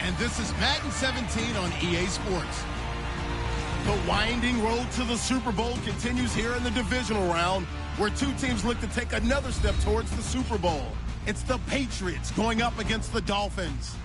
and this is Madden 17 on EA Sports. The winding road to the Super Bowl continues here in the divisional round, where two teams look to take another step towards the Super Bowl. It's the Patriots going up against the Dolphins.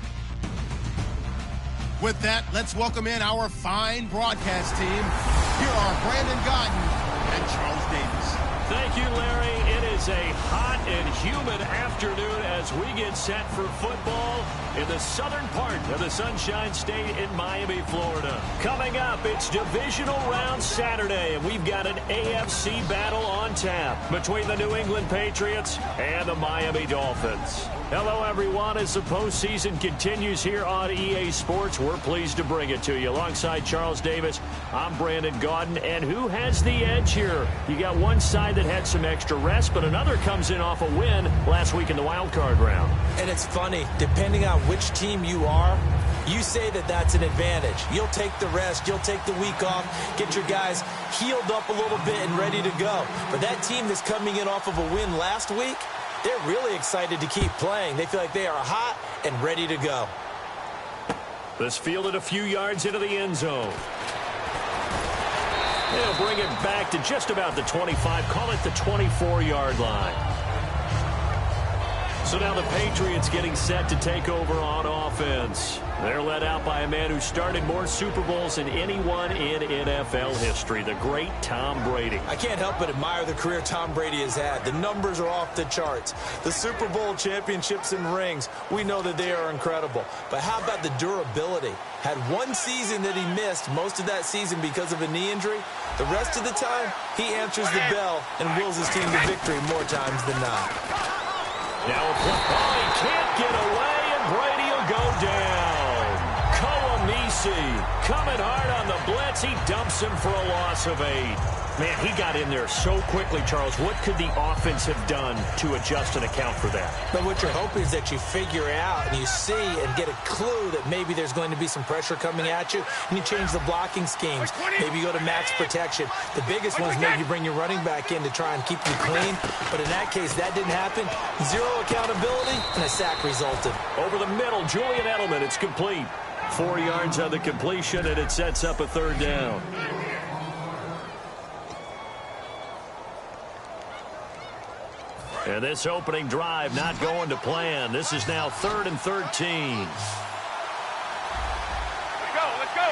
With that, let's welcome in our fine broadcast team. Here are Brandon Godden and Charles Davis. Thank you, Larry. It is a hot and humid afternoon as we get set for football in the southern part of the Sunshine State in Miami, Florida. Coming up, it's Divisional Round Saturday, and we've got an AFC battle on tap between the New England Patriots and the Miami Dolphins. Hello, everyone. As the postseason continues here on EA Sports, we're pleased to bring it to you. Alongside Charles Davis, I'm Brandon Gaudin. And who has the edge here? You got one side that had some extra rest, but another comes in off a win last week in the wild card round. And it's funny, depending on which team you are, you say that that's an advantage. You'll take the rest, you'll take the week off, get your guys healed up a little bit and ready to go. But that team that's coming in off of a win last week, they're really excited to keep playing. They feel like they are hot and ready to go. This fielded a few yards into the end zone. They'll bring it back to just about the 25. Call it the 24-yard line. So now the Patriots getting set to take over on offense. They're led out by a man who started more Super Bowls than anyone in NFL history, the great Tom Brady. I can't help but admire the career Tom Brady has had. The numbers are off the charts. The Super Bowl championships and rings, we know that they are incredible. But how about the durability? Had one season that he missed, most of that season because of a knee injury. The rest of the time, he answers the bell and wills his team to victory more times than not. Now he can't get away, and Brady will go down. Koamisi coming hard on the blitz. He dumps him for a loss of 8. Man, he got in there so quickly, Charles. What could the offense have done to adjust and account for that? But what you're hoping is that you figure it out and you see and get a clue that maybe there's going to be some pressure coming at you, and you change the blocking schemes. Maybe you go to max protection. The biggest one is maybe you bring your running back in to try and keep you clean. But in that case, that didn't happen. Zero accountability, and a sack resulted. Over the middle, Julian Edelman. It's complete. 4 yards on the completion, and it sets up a third down. And this opening drive not going to plan. This is now 3rd and 13. Let's go.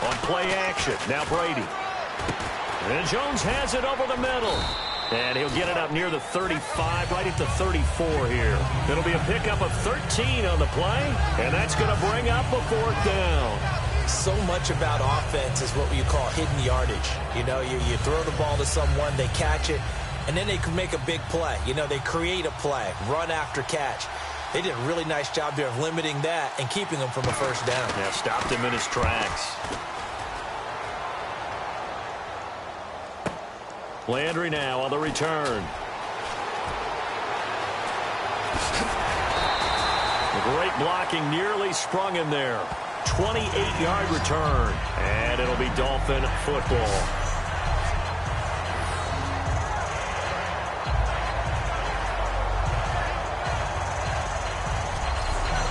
On play action, now Brady. And Jones has it over the middle. And he'll get it up near the 35, right at the 34 here. It'll be a pickup of 13 on the play, and that's going to bring up a 4th down. So much about offense is what you call hidden yardage. You know, you throw the ball to someone, they catch it, and then they can make a big play. You know, they create a play, run after catch. They did a really nice job there of limiting that and keeping him from a first down. Yeah, stopped him in his tracks. Landry now on the return. The great blocking nearly sprung him there. 28-yard return, and it'll be Dolphin football.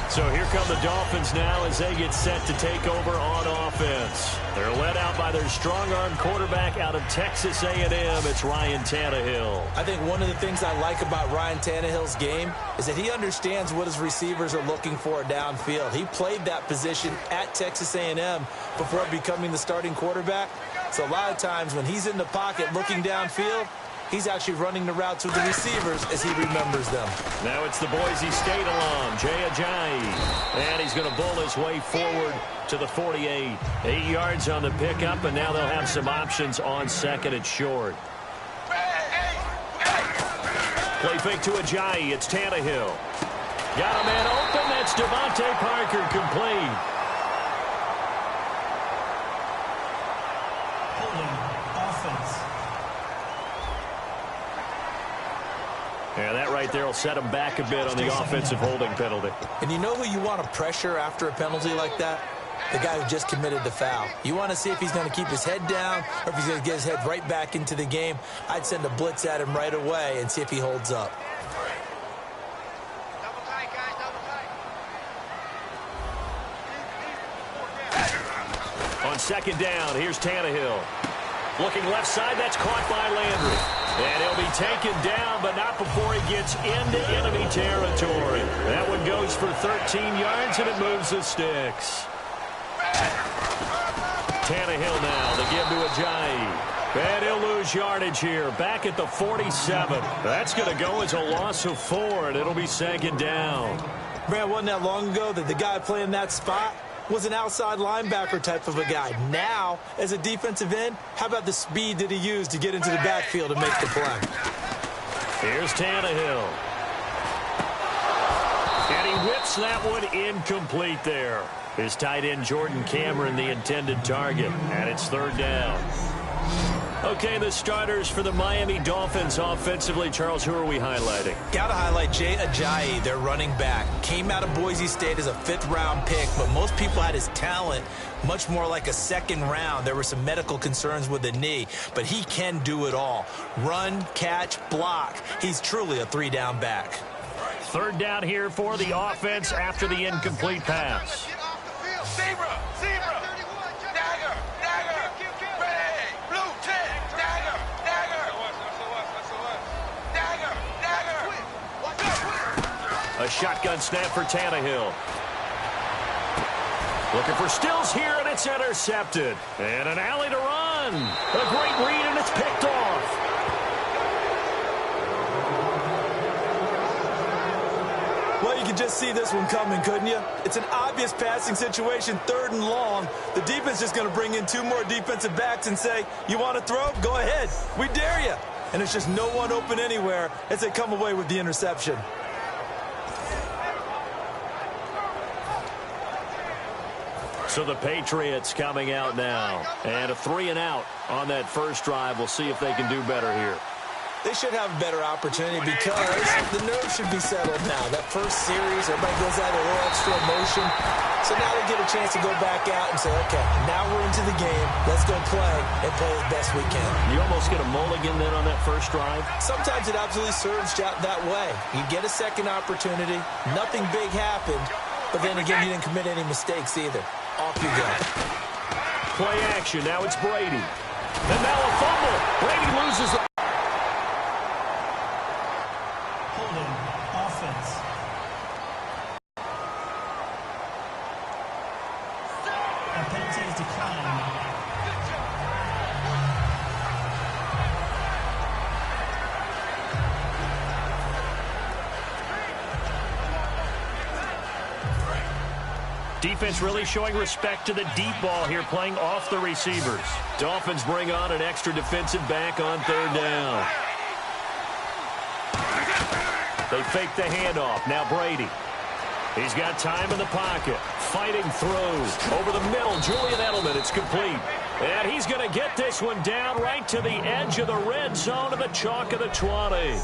So here come the Dolphins now as they get set to take over on offense. They're led out by their strong-arm quarterback out of Texas A&M. It's Ryan Tannehill. I think one of the things I like about Ryan Tannehill's game is that he understands what his receivers are looking for downfield. He played that position at Texas A&M before becoming the starting quarterback. So a lot of times when he's in the pocket looking downfield, he's actually running the routes with the receivers as he remembers them. Now it's the Boise State alum, Jay Ajayi. And he's going to bull his way forward to the 48. 8 yards on the pickup, and now they'll have some options on second and short. Play fake to Ajayi. It's Tannehill. Got a man open. That's Devontae Parker complete. Yeah, that right there will set him back a bit on the offensive holding penalty. And you know who you want to pressure after a penalty like that? The guy who just committed the foul. You want to see if he's going to keep his head down or if he's going to get his head right back into the game. I'd send a blitz at him right away and see if he holds up. On second down, here's Tannehill. Looking left side, that's caught by Landry. And he'll be taken down, but not before he gets into enemy territory. That one goes for 13 yards, and it moves the sticks. Tannehill now, the give to Ajayi. And he'll lose yardage here, back at the 47. That's going to go as a loss of 4, and it'll be second down. Man, wasn't that long ago that the guy playing that spot was an outside linebacker type of a guy. Now, as a defensive end, how about the speed that he used to get into the backfield and make the play? Here's Tannehill. And he whips that one incomplete there. His tight end, Jordan Cameron, the intended target. And it's third down. Okay, the starters for the Miami Dolphins offensively. Charles, who are we highlighting? Got to highlight Jay Ajayi, their running back. Came out of Boise State as a 5th-round pick, but most people had his talent much more like a 2nd round. There were some medical concerns with the knee, but he can do it all. Run, catch, block. He's truly a 3-down back. Third down here for the offense after the incomplete pass. Zebra! Dagger! Ready! Blue 10! Dagger! A shotgun snap for Tannehill. Looking for Stills here, and it's intercepted. And an alley to run. A great read, and it's picked off. Well, you could just see this one coming, couldn't you? It's an obvious passing situation, 3rd and long. The defense is going to bring in 2 more defensive backs and say, you want to throw? Go ahead. We dare you. And it's just no one open anywhere as they come away with the interception. So the Patriots coming out now. And a 3-and-out on that first drive. We'll see if they can do better here. They should have a better opportunity because the nerves should be settled now. That first series, everybody goes out a little extra emotion. So now they get a chance to go back out and say, okay, now we're into the game. Let's go play and play as best we can. You almost get a mulligan then on that first drive? Sometimes it absolutely serves that way. You get a second opportunity. Nothing big happened. But then again, you didn't commit any mistakes either. Off you go. Play action. Now it's Brady. And now a fumble. Brady loses the... Offense. And penalty is declined. Defense really showing respect to the deep ball here, playing off the receivers. Dolphins bring on an extra defensive back on third down. They fake the handoff. Now Brady. He's got time in the pocket. Fighting through. Over the middle, Julian Edelman. It's complete. And he's going to get this one down right to the edge of the red zone of the chalk of the 20.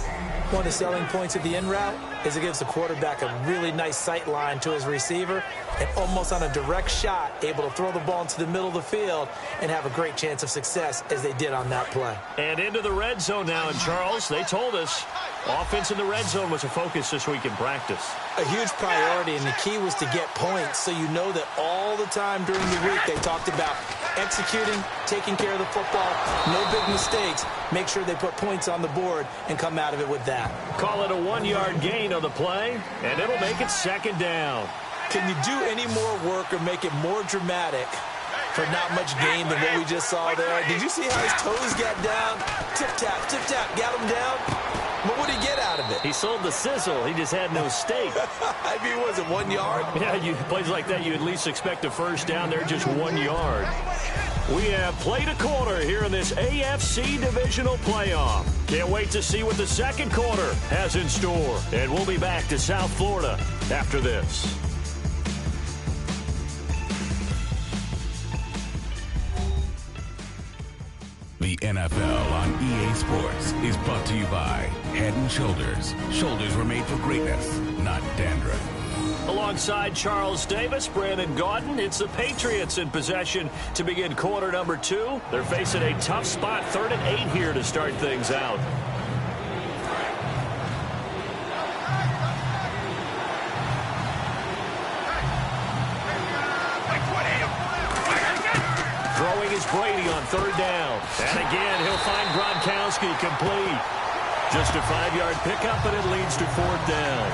One of the selling points of the in route is it gives the quarterback a really nice sight line to his receiver and almost on a direct shot able to throw the ball into the middle of the field and have a great chance of success as they did on that play. And into the red zone now. And Charles, they told us offense in the red zone was a focus this week in practice. A huge priority, and the key was to get points, so you know that all the time during the week they talked about executing, taking care of the football, no big mistakes, make sure they put points on the board and come out of it with that. Call it a 1-yard gain on the play, and it'll make it second down. Can you do any more work or make it more dramatic for not much gain than what we just saw there? Did you see how his toes got down? Tip-tap, got him down. But what did he get out of it? He sold the sizzle. He just had no steak. I mean, was it 1 yard? Yeah, plays like that, you at least expect a first down. They're just 1 yard. We have played a quarter here in this AFC Divisional playoff. Can't wait to see what the second quarter has in store. And we'll be back to South Florida after this. The NFL on EA Sports is brought to you by Head & Shoulders. Shoulders were made for greatness, not dandruff. Alongside Charles Davis, Brandon Gaudin, it's the Patriots in possession to begin quarter number 2. They're facing a tough spot, 3rd and 8 here to start things out. is Brady on third down. And again, he'll find Gronkowski complete. Just a 5-yard pickup, and it leads to fourth down.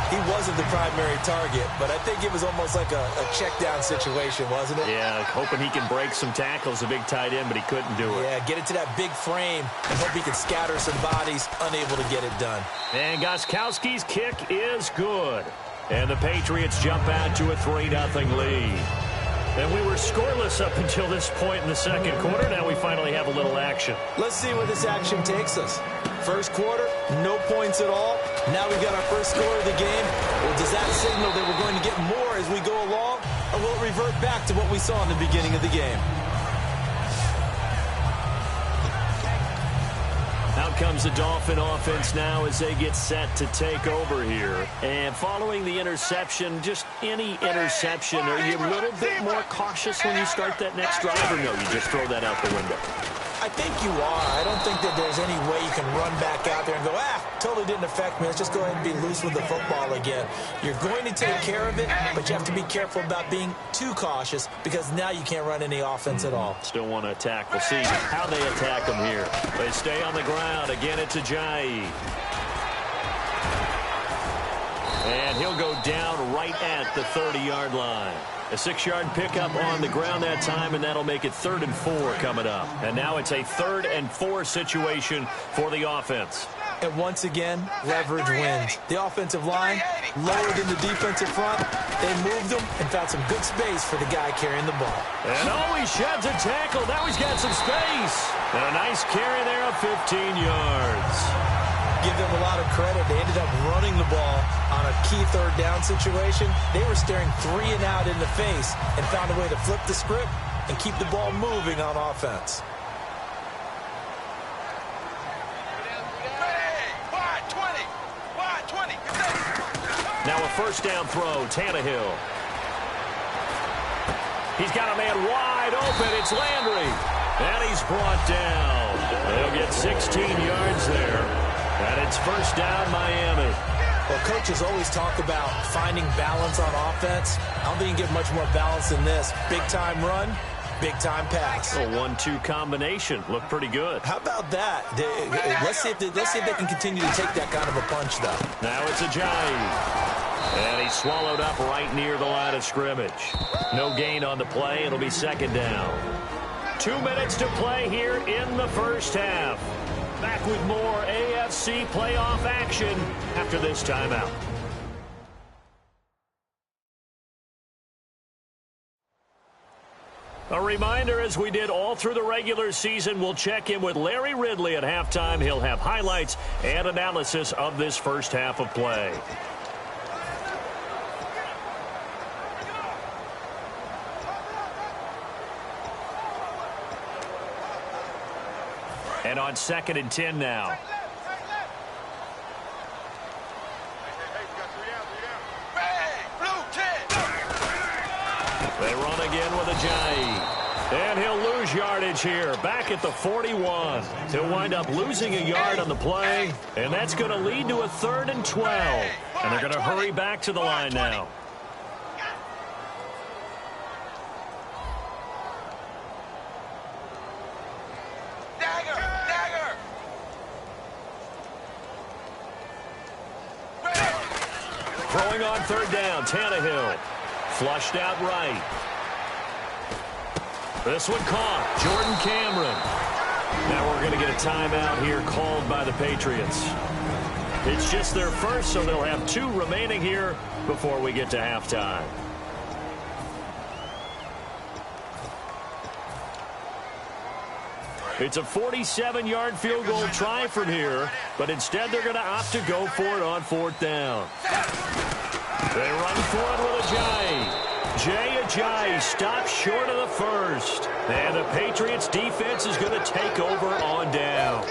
He wasn't the primary target, but I think it was almost like a check down situation, wasn't it? Yeah, hoping he can break some tackles, a big tight end, but he couldn't do it. Yeah, get it to that big frame and hope he can scatter some bodies, unable to get it done. And Gostkowski's kick is good. And the Patriots jump out to a 3-0 lead. And we were scoreless up until this point in the second quarter. Now we finally have a little action. Let's see where this action takes us. First quarter, no points at all. Now we've got our first score of the game. Well, does that signal that we're going to get more as we go along? Or will it revert back to what we saw in the beginning of the game? Out comes the Dolphin offense now as they get set to take over here. And following the interception, just any interception, are you a little bit more cautious when you start that next drive, or no, you just throw that out the window? I think you are. I don't think that there's any way you can run back out there and go, totally didn't affect me. Let's just go ahead and be loose with the football again. You're going to take care of it, but you have to be careful about being too cautious because now you can't run any offense at all. Still want to attack. We'll see how they attack them here. They stay on the ground. Again, it's Ajayi. And he'll go down right at the 30-yard line. A 6-yard pickup on the ground that time, and that'll make it 3rd and 4 coming up. And now it's a 3rd and 4 situation for the offense. And once again, leverage wins. The offensive line lower than the defensive front. They moved them and found some good space for the guy carrying the ball. And he sheds a tackle. Now he's got some space. And a nice carry there of 15 yards. Give them a lot of credit. They ended up running the ball on a key 3rd down situation. They were staring 3 and out in the face and found a way to flip the script and keep the ball moving on offense. Now a first down throw, Tannehill. He's got a man wide open. It's Landry. And he's brought down. They'll get 16 yards there. And it's first down, Miami. Well, coaches always talk about finding balance on offense. I don't think you can get much more balance than this. Big-time run, big-time pass. A 1-2 combination. Looked pretty good. How about that? Let's see if they can continue to take that kind of a punch, though. Now it's Ajayi. And he's swallowed up right near the line of scrimmage. No gain on the play. It'll be second down. 2 minutes to play here in the first half. Back with more AFC playoff action after this timeout. A reminder, as we did all through the regular season, we'll check in with Larry Ridley at halftime. He'll have highlights and analysis of this first half of play. And on 2nd and 10 now. They run again with Ajayi. And he'll lose yardage here. Back at the 41. He'll wind up losing a yard on the play. And that's going to lead to a 3rd and 12. And they're going to hurry back to the line now. Throwing on 3rd down, Tannehill. Flushed out right. This one caught. Jordan Cameron. Now we're going to get a timeout here called by the Patriots. It's just their first, so they'll have 2 remaining here before we get to halftime. It's a 47-yard field goal try from here, but instead they're going to opt to go for it on 4th down. They run for it with Ajayi. Jay Ajayi stops short of the first. And the Patriots defense is going to take over on down.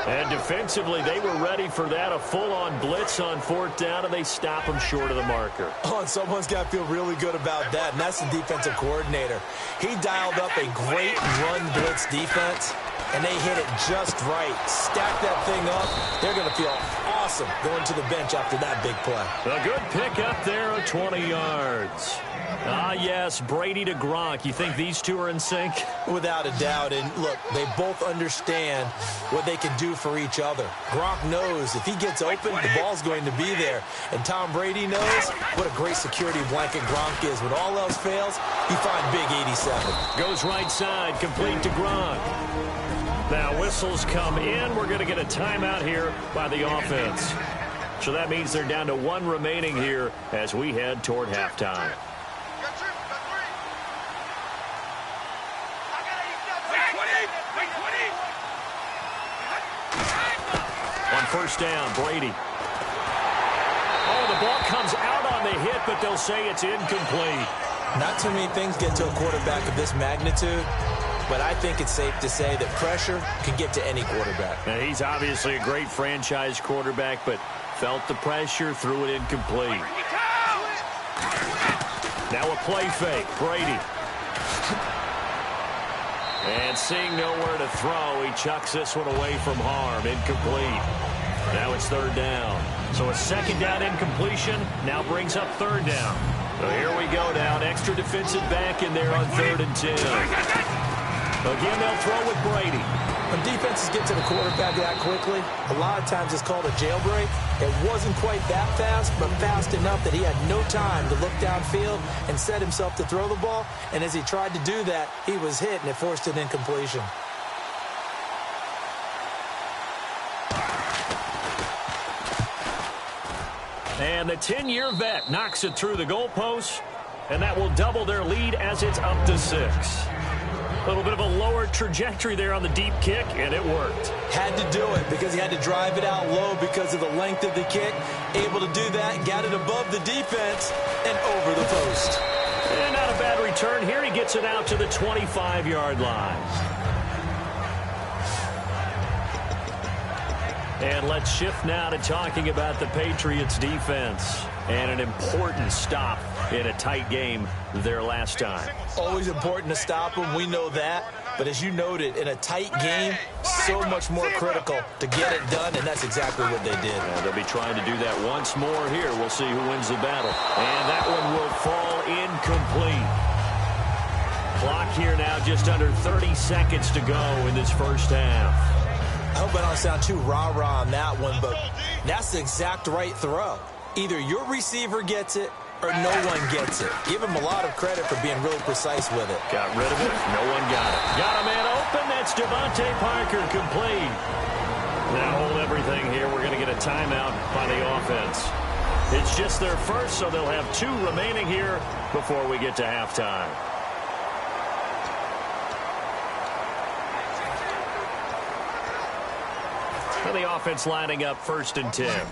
And defensively, they were ready for that, a full-on blitz on 4th down, and they stop them short of the marker. Oh, and someone's got to feel really good about that, and that's the defensive coordinator. He dialed up a great run blitz defense, and they hit it just right. Stack that thing up. They're going to feel awesome awesome going to the bench after that big play. A good pick up there of 20 yards. Ah, yes, Brady to Gronk. You think these two are in sync? Without a doubt. And look, they both understand what they can do for each other. Gronk knows if he gets open, the ball's going to be there. And Tom Brady knows what a great security blanket Gronk is. When all else fails, he finds big 87. Goes right side, complete to Gronk. Now whistles come in. We're going to get a timeout here by the offense. So that means they're down to one remaining here as we head toward halftime. On first down, Brady. Oh, the ball comes out on the hit, but they'll say it's incomplete. Not too many things get to a quarterback of this magnitude, but I think it's safe to say that pressure can get to any quarterback. Now, he's obviously a great franchise quarterback, but felt the pressure, threw it incomplete. Now a play fake, Brady. And seeing nowhere to throw, he chucks this one away from harm, incomplete. Now it's third down. So a second down incompletion now brings up third down. So here we go now, an extra defensive back in there on 3rd and 10. Again, they'll throw with Brady. When defenses get to the quarterback that quickly, a lot of times it's called a jailbreak. It wasn't quite that fast, but fast enough that he had no time to look downfield and set himself to throw the ball. And as he tried to do that, he was hit, and it forced an incompletion. And the 10-year vet knocks it through the goalpost, and that will double their lead as it's up to 6. A little bit of a lower trajectory there on the deep kick, and it worked. Had to do it because he had to drive it out low because of the length of the kick. Able to do that, got it above the defense and over the post. And not a bad return here. He gets it out to the 25-yard line. And let's shift now to talking about the Patriots defense and an important stop in a tight game there last time. Always important to stop them. We know that. But as you noted, in a tight game, so much more critical to get it done, and that's exactly what they did. And they'll be trying to do that once more here. We'll see who wins the battle. And that one will fall incomplete. Clock here now just under 30 seconds to go in this first half. I hope I don't sound too rah-rah on that one, but that's the exact right throw. Either your receiver gets it or no one gets it. Give him a lot of credit for being really precise with it. Got rid of it. No one got it. Got a man open. That's Devontae Parker complete. Now hold everything here. We're going to get a timeout by the offense. It's just their first, so they'll have 2 remaining here before we get to halftime. And the offense lining up 1st and 10.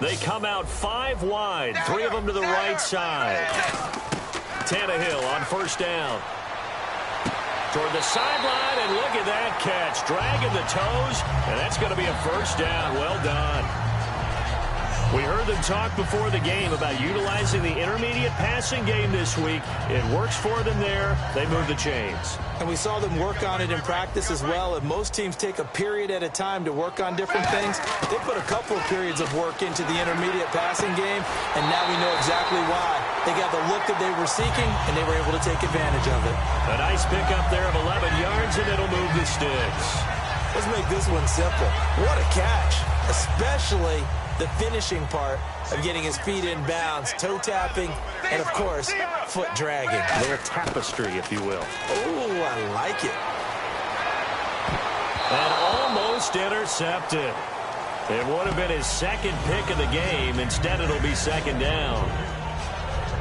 They come out 5 wide, 3 of them to the right side. Tannehill on first down. Toward the sideline, and look at that catch. Dragging the toes, and that's going to be a first down. Well done. We heard them talk before the game about utilizing the intermediate passing game this week. It works for them there. They move the chains. And we saw them work on it in practice as well. And most teams take a period at a time to work on different things. They put a couple of periods of work into the intermediate passing game, and now we know exactly why. They got the look that they were seeking, and they were able to take advantage of it. A nice pickup there of 11 yards, and it'll move the sticks. Let's make this one simple. What a catch, especially the finishing part of getting his feet in bounds, toe tapping, and of course, foot dragging. A little tapestry, if you will. Oh, I like it. And almost intercepted. It would have been his second pick of the game. Instead, it'll be second down.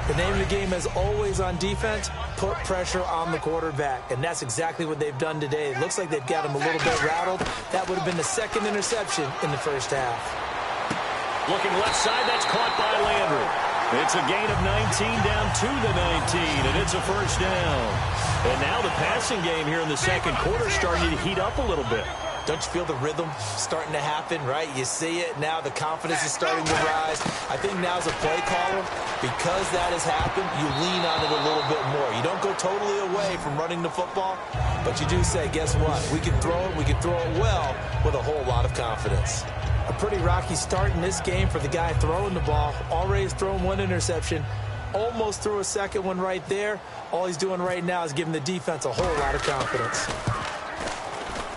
The name of the game, as always on defense, put pressure on the quarterback. And that's exactly what they've done today. It looks like they've got him a little bit rattled. That would have been the second interception in the first half. Looking left side, that's caught by Landry. It's a gain of 19 down to the 19, and it's a first down. And now the passing game here in the second quarter starting to heat up a little bit. Don't you feel the rhythm starting to happen, right? You see it. Now the confidence is starting to rise. I think now's a play caller. Because that has happened, you lean on it a little bit more. You don't go totally away from running the football, but you do say, guess what? We can throw it. We can throw it well with a whole lot of confidence. A pretty rocky start in this game for the guy throwing the ball. Already has thrown one interception. Almost threw a second one right there. All he's doing right now is giving the defense a whole lot of confidence.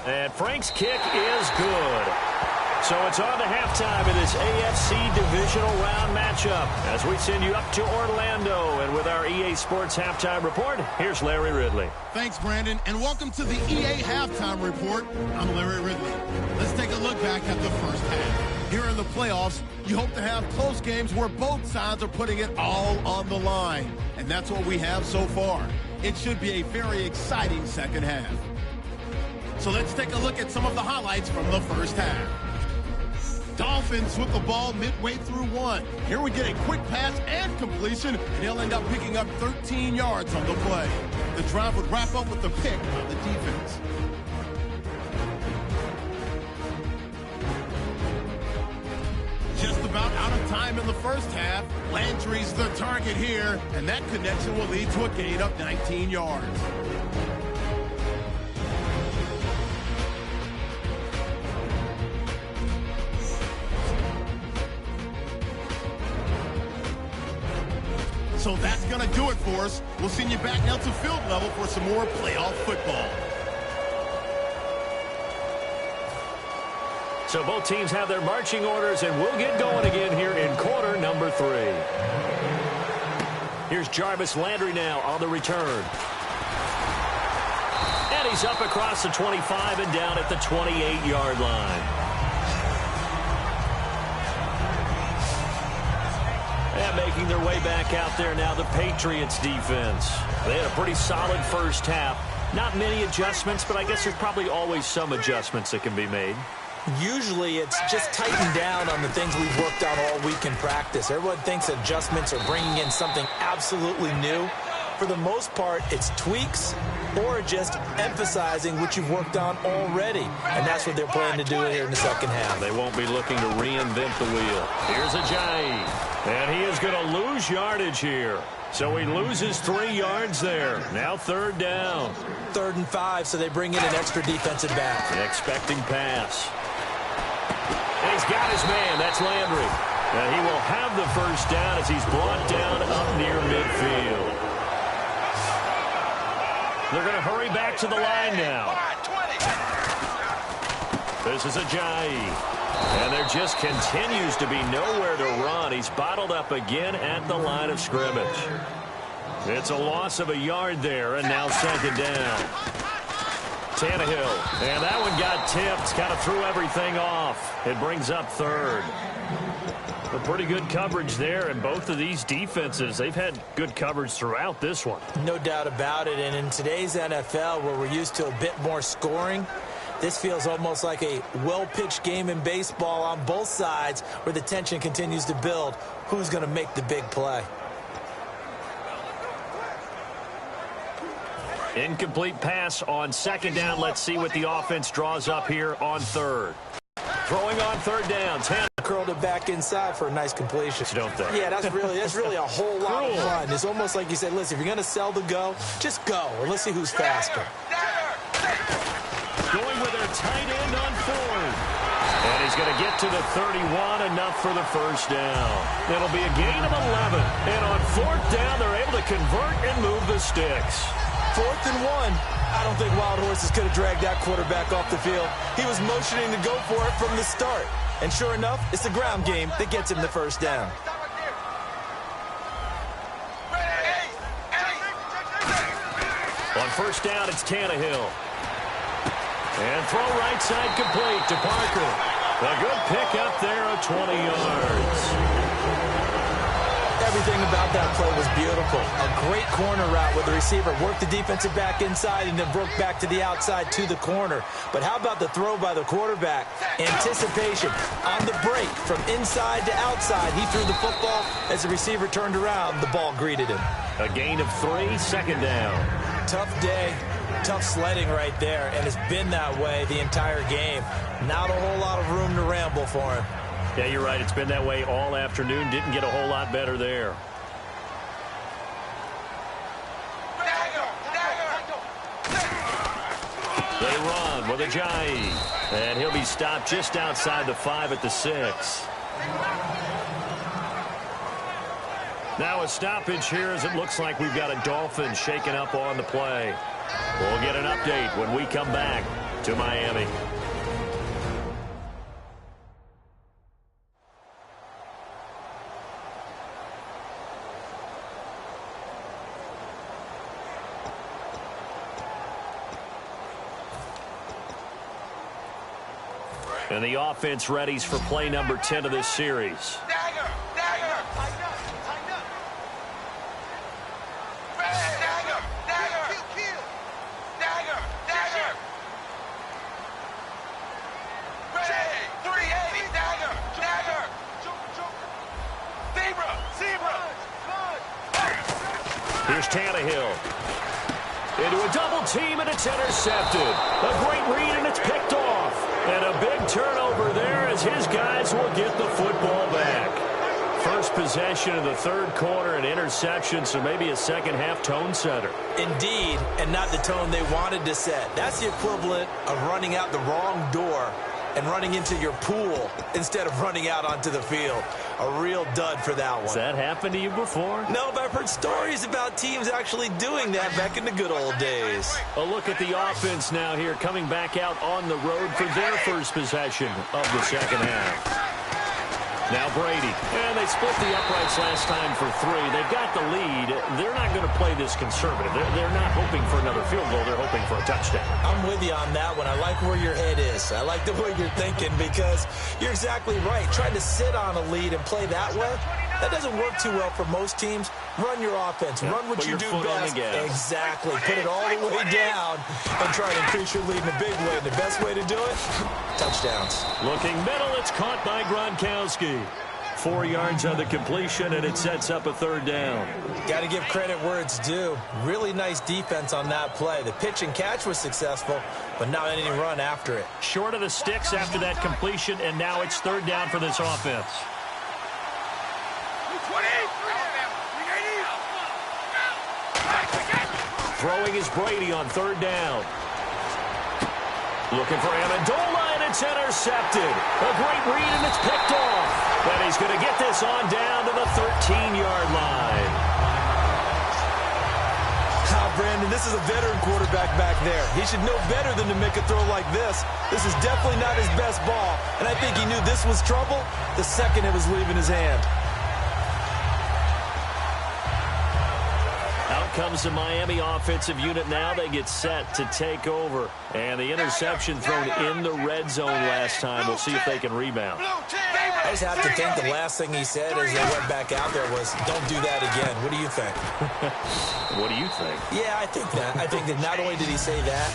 And Frank's kick is good. So it's on to halftime in this AFC Divisional Round matchup as we send you up to Orlando. And with our EA Sports Halftime Report, here's Larry Ridley. Thanks, Brandon, and welcome to the EA Halftime Report. I'm Larry Ridley. Let's take a look back at the first half. Here in the playoffs, you hope to have close games where both sides are putting it all on the line. And that's what we have so far. It should be a very exciting second half. So let's take a look at some of the highlights from the first half. Dolphins with the ball midway through one. Here we get a quick pass and completion, and he'll end up picking up 13 yards on the play. The drive would wrap up with the pick on the defense. Just about out of time in the first half. Landry's the target here, and that connection will lead to a gain of 19 yards. So that's going to do it for us. We'll send you back now to field level for some more playoff football. So both teams have their marching orders, and we'll get going again here in quarter number 3. Here's Jarvis Landry now on the return. And he's up across the 25 and down at the 28-yard line. And making their way back out there now, the Patriots defense. They had a pretty solid first half. Not many adjustments, but I guess there's probably always some adjustments that can be made. Usually it's just tighten down on the things we've worked on all week in practice. Everyone thinks adjustments are bringing in something absolutely new. For the most part, it's tweaks or just emphasizing what you've worked on already. And that's what they're planning to do here in the second half. They won't be looking to reinvent the wheel. Here's Ajayi. And he is going to lose yardage here. So he loses 3 yards there. Now third down. 3rd and 5, so they bring in an extra defensive back. Expecting pass. And he's got his man. That's Landry. And he will have the first down as he's brought down up near midfield. They're going to hurry back to the line now. This is Ajayi. And there just continues to be nowhere to run. He's bottled up again at the line of scrimmage. It's a loss of a yard there, and now second down. Tannehill, and that one got tipped, kind of threw everything off. It brings up third. A pretty good coverage there, and both of these defenses, they've had good coverage throughout this one. No doubt about it, and in today's NFL, where we're used to a bit more scoring, this feels almost like a well-pitched game in baseball on both sides where the tension continues to build. Who's going to make the big play? Incomplete pass on second down. Let's see what the offense draws up here on third. Throwing on third down. Curled it back inside for a nice completion. Don't they? Yeah, that's really a whole lot of fun. It's almost like you said, listen, if you're going to sell the go, just go. And let's see who's faster. Going with their tight end on fourth. And he's going to get to the 31, enough for the first down. It'll be a gain of 11. And on fourth down, they're able to convert and move the sticks. 4th and 1. I don't think Wild Horses could have dragged that quarterback off the field. He was motioning to go for it from the start. And sure enough, it's the ground game that gets him the first down. On first down, it's Tannehill. And throw right side complete to Parker. A good pick up there of 20 yards. Everything about that play was beautiful. A great corner route where the receiver worked the defensive back inside and then broke back to the outside to the corner. But how about the throw by the quarterback? Anticipation on the break from inside to outside. He threw the football. As the receiver turned around, the ball greeted him. A gain of 3, second down. Tough day. Tough sledding right there, and it's been that way the entire game. Not a whole lot of room to ramble for him. Yeah, you're right. It's been that way all afternoon. Didn't get a whole lot better there. They run. run with Ajayi. And he'll be stopped just outside the 5 at the 6. Now a stoppage here as it looks like we've got a Dolphins shaken up on the play. We'll get an update when we come back to Miami. And the offense readies for play number 10 of this series. Dagger! Dagger! Tighten up! Tighten up! Dagger! Dagger! Kill! Dagger! Dagger! Ready! 380! Dagger! Dagger! Zebra! Zebra! Here's Tannehill. Into a double team, and it's intercepted. A great read, and it's picked off. And a big turnover there as his guys will get the football back. First possession of the third quarter, an interception, so maybe a second-half tone setter. Indeed, and not the tone they wanted to set. That's the equivalent of running out the wrong door and running into your pool instead of running out onto the field. A real dud for that one. Has that happened to you before? No, but I've heard stories about teams actually doing that back in the good old days. A look at the offense now here, coming back out on the road for their first possession of the second half. Now Brady. And they split the uprights last time for 3. They've got the lead. They're not going to play this conservative. They're not hoping for another field goal. They're hoping for a touchdown. I'm with you on that one. I like where your head is. I like the way you're thinking because you're exactly right. Trying to sit on a lead and play that way, that doesn't work too well for most teams. Run your offense. Run what you do best. Exactly. Put it all the way down and try to increase your lead in a big way. And the best way to do it, touchdowns. Looking middle, it's caught by Gronkowski. 4 yards on the completion, and it sets up a third down. Got to give credit where it's due. Really nice defense on that play. The pitch and catch was successful, but not any run after it. Short of the sticks after that completion, and now it's third down for this offense. Throwing is Brady on third down. Looking for Amendola, and it's intercepted. A great read, and it's picked off. And he's going to get this on down to the 13-yard line. Brandon, this is a veteran quarterback back there. He should know better than to make a throw like this. This is definitely not his best ball, and I think he knew this was trouble the second it was leaving his hand. Out comes the Miami offensive unit now. They get set to take over. And the interception thrown in the red zone last time. We'll see if they can rebound. I just have to think the last thing he said as they went back out there was, don't do that again. What do you think? What do you think? Yeah, I think that. I think that not only did he say that,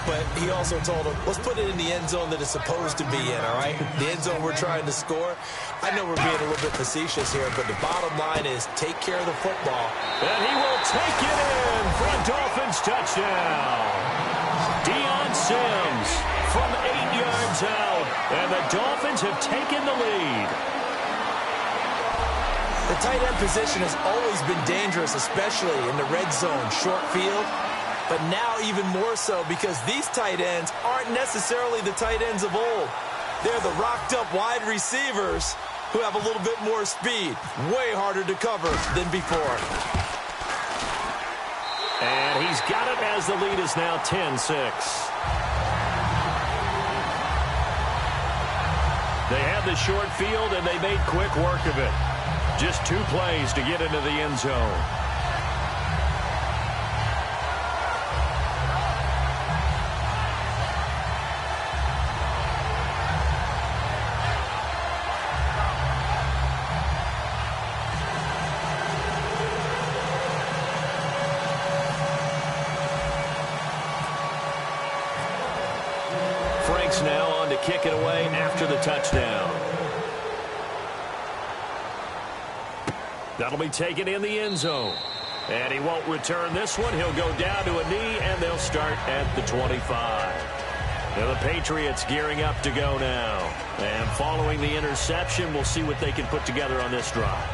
but he also told him, let's put it in the end zone that it's supposed to be in, all right? The end zone we're trying to score. I know we're being a little bit facetious here, but the bottom line is take care of the football. And he will take it in for a Dolphins touchdown. Deion Sims from 8 yards out, and the Dolphins have taken the lead. The tight end position has always been dangerous, especially in the red zone, short field. But now even more so because these tight ends aren't necessarily the tight ends of old. They're the rocked-up wide receivers who have a little bit more speed. Way harder to cover than before. And he's got it as the lead is now 10-6. They had the short field, and they made quick work of it. Just 2 plays to get into the end zone. Frank's now on to kick it away after the touchdown. That'll be taken in the end zone. And he won't return this one. He'll go down to a knee, and they'll start at the 25. Now the Patriots gearing up to go now. And following the interception, we'll see what they can put together on this drive.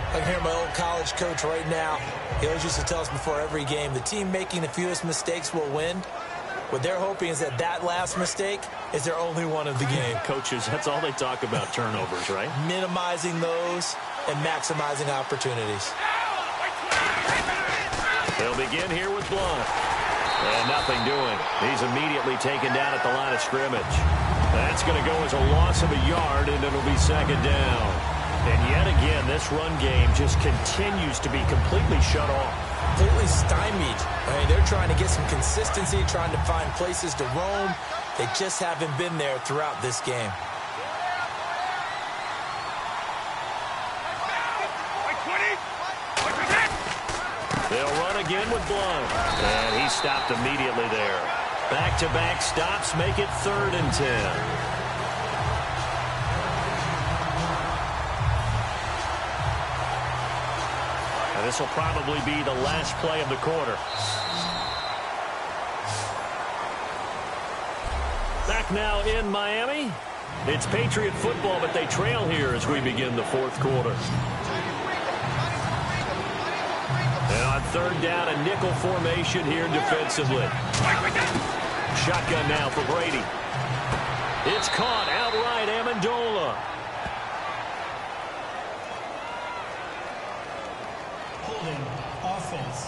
I can hear my old college coach right now. He always used to tell us before every game, the team making the fewest mistakes will win. What they're hoping is that that last mistake is their only one of the game. Coaches, that's all they talk about, turnovers, right? Minimizing those and maximizing opportunities. They'll begin here with Blunt. And nothing doing. He's immediately taken down at the line of scrimmage. That's going to go as a loss of a yard, and it'll be second down. And yet again, this run game just continues to be completely shut off. Completely stymied. I mean, they're trying to get some consistency, trying to find places to roam. They just haven't been there throughout this game. They'll run again with Blunt. And he stopped immediately there. Back-to-back stops make it 3rd and 10. And this will probably be the last play of the quarter. Back now in Miami. It's Patriot football, but they trail here as we begin the 4th quarter. And on 3rd down, a nickel formation here defensively. Shotgun now for Brady. It's caught outright, Amendola. Holding offense.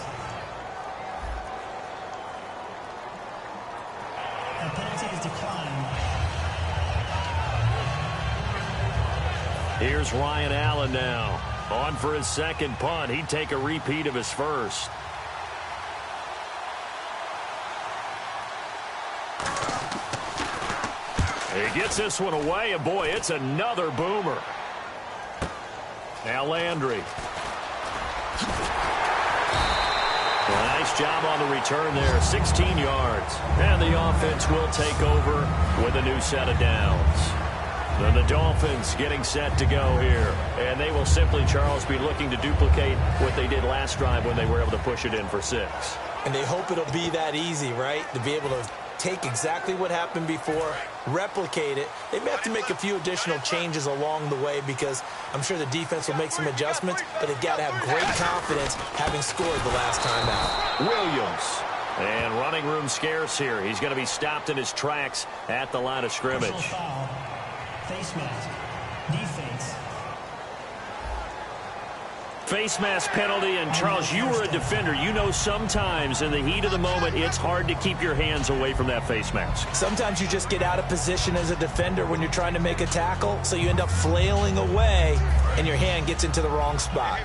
A penalty is declined. Here's Ryan Allen now. On for his 2nd punt. He'd take a repeat of his first. He gets this one away, and boy, it's another boomer. Now Landry. Nice job on the return there, 16 yards. And the offense will take over with a new set of downs. And the Dolphins getting set to go here. And they will simply, Charles, be looking to duplicate what they did last drive when they were able to push it in for 6. And they hope it'll be that easy, right? To be able to take exactly what happened before, replicate it. They may have to make a few additional changes along the way because I'm sure the defense will make some adjustments, but they've got to have great confidence having scored the last time out. Williams. And running room scarce here. He's going to be stopped in his tracks at the line of scrimmage. Foul. Face mask. Defense. Face mask penalty, and Charles, you were a defender. You know sometimes in the heat of the moment, it's hard to keep your hands away from that face mask. Sometimes you just get out of position as a defender when you're trying to make a tackle, so you end up flailing away, and your hand gets into the wrong spot.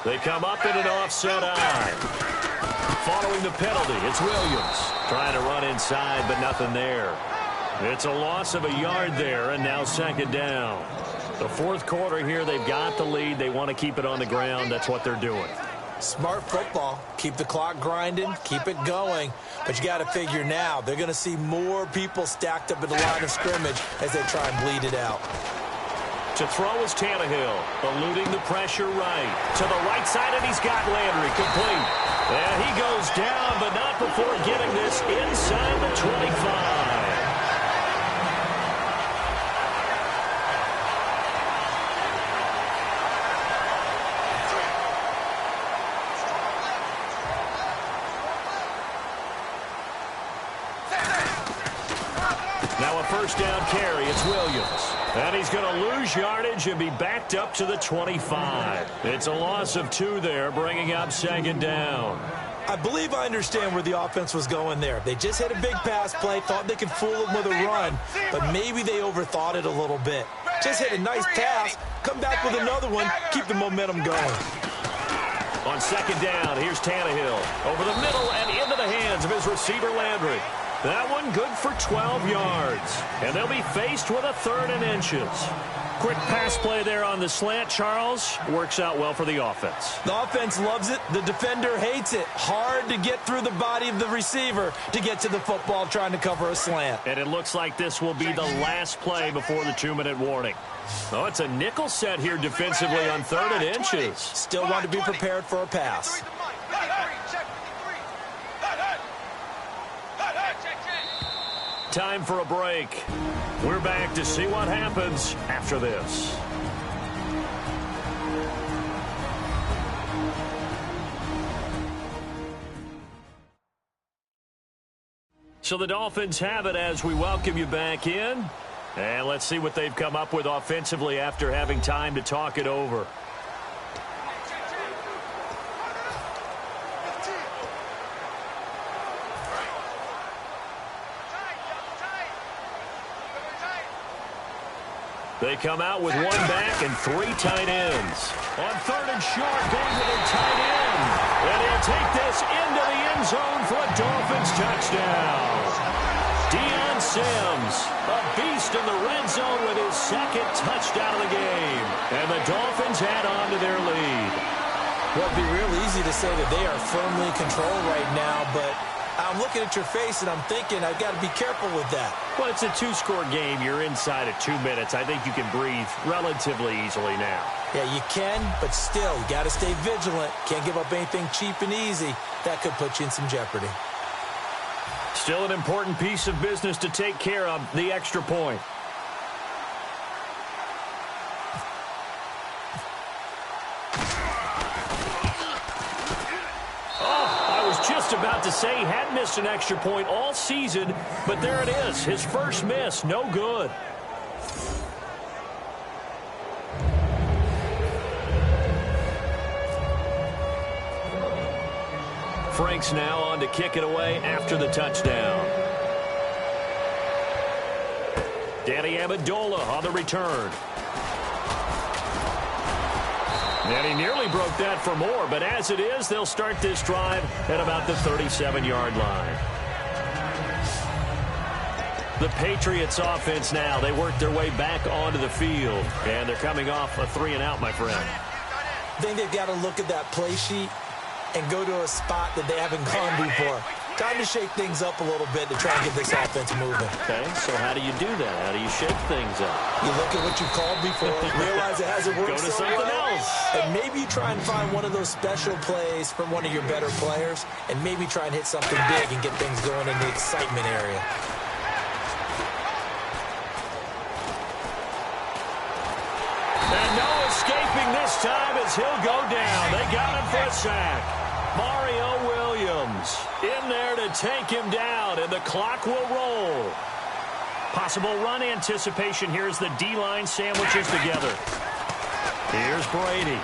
They come up in an offset eye. Following the penalty, it's Williams. Trying to run inside, but nothing there. It's a loss of a yard there, and now 2nd down. The 4th quarter here, they've got the lead. They want to keep it on the ground. That's what they're doing. Smart football. Keep the clock grinding. Keep it going. But you got to figure now, they're going to see more people stacked up at the line of scrimmage as they try and bleed it out. To throw is Tannehill, eluding the pressure right. To the right side, and he's got Landry complete. And he goes down, but not before getting this inside the 25. Now a 1st down carry. It's Williams. And he's going to lose yardage and be backed up to the 25. It's a loss of 2 there, bringing up 2nd down. I believe I understand where the offense was going there. They just hit a big pass play, thought they could fool them with a run, but maybe they overthought it a little bit. Just hit a nice pass, come back with another one, keep the momentum going. On 2nd down, here's Tannehill. Over the middle and into the hands of his receiver, Landry. That one good for 12 yards. And they'll be faced with a 3rd and inches. Quick pass play there on the slant, Charles. Works out well for the offense. The offense loves it. The defender hates it. Hard to get through the body of the receiver to get to the football trying to cover a slant. And it looks like this will be the last play before the 2-minute warning. Oh, it's a nickel set here defensively on 3rd and inches. Still want to be prepared for a pass. Time for a break. We're back to see what happens after this. So the Dolphins have it as we welcome you back in. And let's see what they've come up with offensively after having time to talk it over. They come out with one back and 3 tight ends. On 3rd and short, going with their tight end. And he'll take this into the end zone for a Dolphins touchdown. Deion Sims, a beast in the red zone with his 2nd touchdown of the game. And the Dolphins add on to their lead. Well, it'd be real easy to say that they are firmly in control right now, but I'm looking at your face and I'm thinking I've got to be careful with that. Well, it's a 2-score game. You're inside of 2 minutes. I think you can breathe relatively easily now. Yeah, you can, but still, you got to stay vigilant. Can't give up anything cheap and easy. That could put you in some jeopardy. Still an important piece of business to take care of, the extra point. Just about to say he hadn't missed an extra point all season, but there it is. His first miss, no good. Frank's now on to kick it away after the touchdown. Danny Amendola on the return. And he nearly broke that for more, but as it is, they'll start this drive at about the 37-yard line. The Patriots offense now, they work their way back onto the field, and they're coming off a 3-and-out, my friend. I think they've got to look at that play sheet and go to a spot that they haven't gone before. Time to shake things up a little bit to try and get this offense moving. Okay, so how do you do that? How do you shake things up? You look at what you've called before, realize it hasn't worked so so something well, else. and maybe you try and find one of those special plays from one of your better players, and maybe try and hit something big and get things going in the excitement area. And no escaping this time as he'll go down. They got him for a sack. Mario Williams in there to take him down, and the clock will roll. Possible run anticipation here as the D-line sandwiches together. Here's Brady.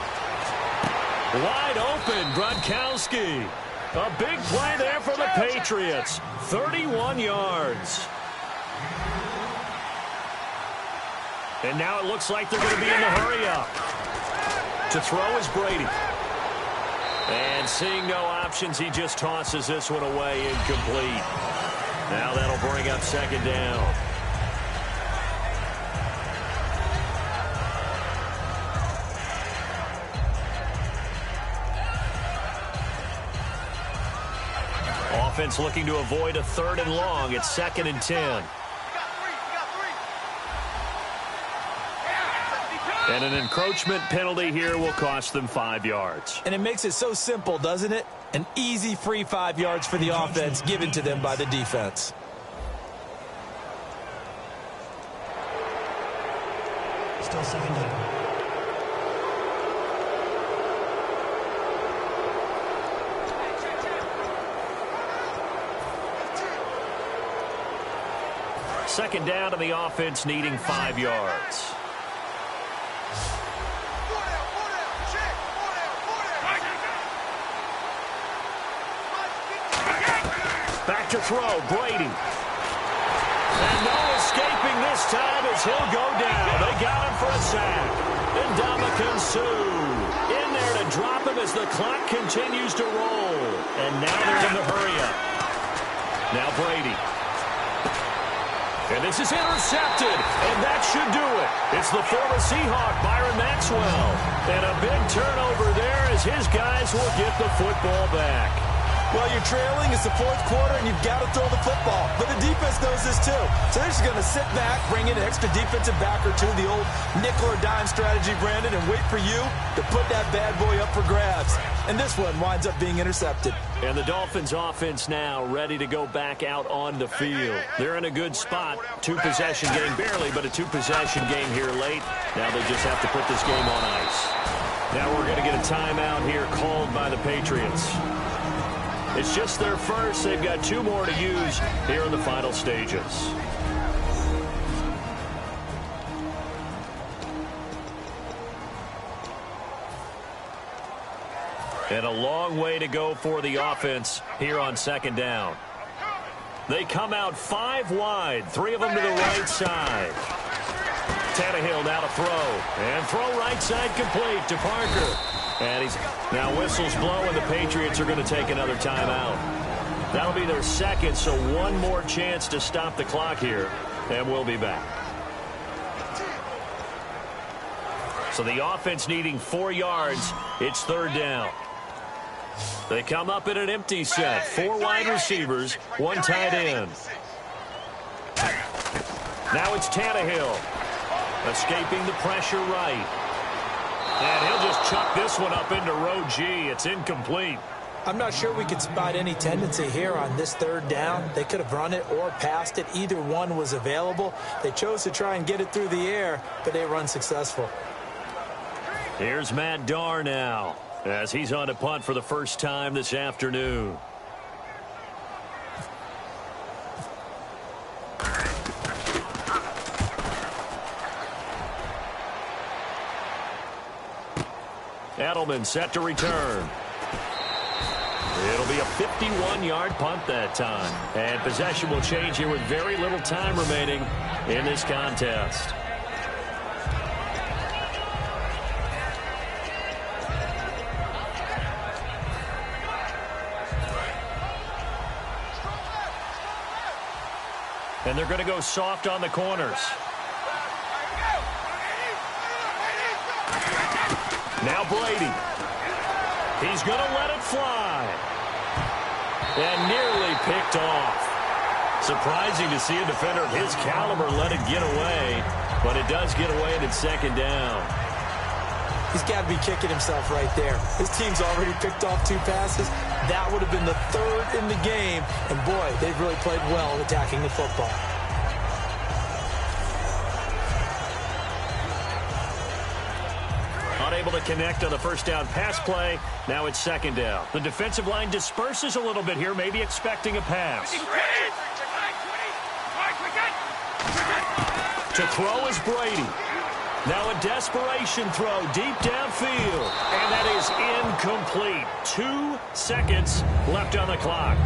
Wide open, Gronkowski. A big play there for the Patriots. 31 yards. And now it looks like they're going to be in the hurry-up. To throw is Brady. And seeing no options, he just tosses this one away, incomplete. Now that'll bring up 2nd down. Offense looking to avoid a 3rd and long. It's 2nd and 10. And an encroachment penalty here will cost them 5 yards. And it makes it so simple, doesn't it? An easy free 5 yards for the offense given to them by the defense. Still 2nd down. Second down, and the offense needing 5 yards. Back to throw, Brady. And no escaping this time as he'll go down. They got him for a sack. And Ndamukong Suh in there to drop him as the clock continues to roll. And now they're in the hurry-up. Now Brady. And this is intercepted, and that should do it. It's the former Seahawk, Byron Maxwell. And a big turnover there as his guys will get the football back. Well, you're trailing. It's the 4th quarter, and you've got to throw the football. But the defense knows this, too. So they're just going to sit back, bring in an extra defensive back or two, the old nickel or dime strategy, Brandon, and wait for you to put that bad boy up for grabs. And this one winds up being intercepted. And the Dolphins offense now ready to go back out on the field. They're in a good spot. 2-possession game, barely, but a 2-possession game here late. Now they just have to put this game on ice. Now we're going to get a timeout here called by the Patriots. It's just their first. They've got 2 more to use here in the final stages. And a long way to go for the offense here on 2nd down. They come out 5 wide, 3 of them to the right side. Tannehill now to throw. And throw right side complete to Parker. And he's now whistles blow, and the Patriots are going to take another timeout. That'll be their 2nd, so 1 more chance to stop the clock here. And we'll be back. So the offense needing 4 yards. It's 3rd down. They come up in an empty set. 4 wide receivers, 1 tight end. Now it's Tannehill. Escaping the pressure right. And he'll just chuck this one up into row G. It's incomplete. I'm not sure we could spot any tendency here on this 3rd down. They could have run it or passed it. Either one was available. They chose to try and get it through the air, but they were unsuccessful. Here's Matt Darr now, as he's on a punt for the first time this afternoon. Edelman set to return. It'll be a 51-yard punt that time. And possession will change here with very little time remaining in this contest. And they're going to go soft on the corners. Now Brady. He's going to let it fly. And nearly picked off. Surprising to see a defender of his caliber let it get away. But it does get away, and it's 2nd down. He's got to be kicking himself right there. His team's already picked off 2 passes. That would have been the 3rd in the game. And, boy, they've really played well attacking the football. Unable to connect on the first down pass play. Now it's 2nd down. The defensive line disperses a little bit here, maybe expecting a pass. To throw is Brady. Now a desperation throw deep downfield. And that is incomplete. 2 seconds left on the clock.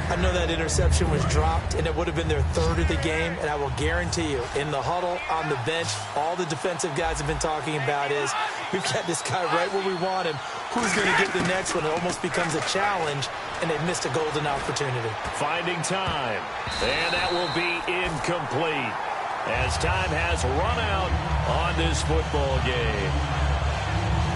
I know that interception was dropped, and it would have been their 3rd of the game. And I will guarantee you, in the huddle, on the bench, all the defensive guys have been talking about is, we've got this guy right where we want him. Who's going to get the next one? It almost becomes a challenge, and they've missed a golden opportunity. Finding time. And that will be incomplete, as time has run out on this football game.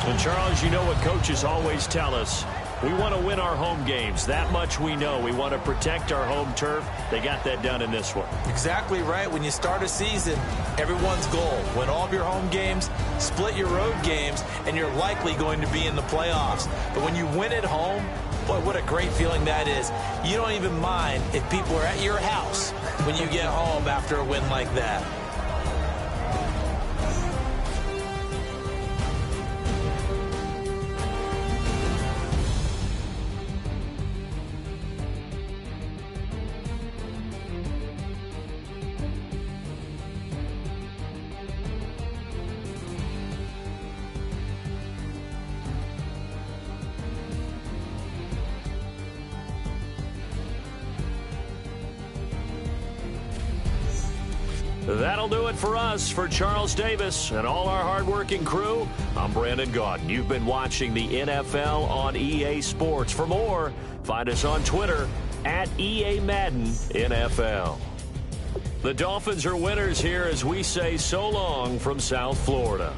And, Charles, you know what coaches always tell us. We want to win our home games. That much we know. We want to protect our home turf. They got that done in this one. Exactly right. When you start a season, everyone's goal, win all of your home games, split your road games, and you're likely going to be in the playoffs. But when you win at home, boy, what a great feeling that is. You don't even mind if people are at your house when you get home after a win like that. That'll do it for us. For Charles Davis and all our hardworking crew, I'm Brandon Gaudin. You've been watching the NFL on EA Sports. For more, find us on Twitter at EA Madden NFL. The Dolphins are winners here as we say so long from South Florida.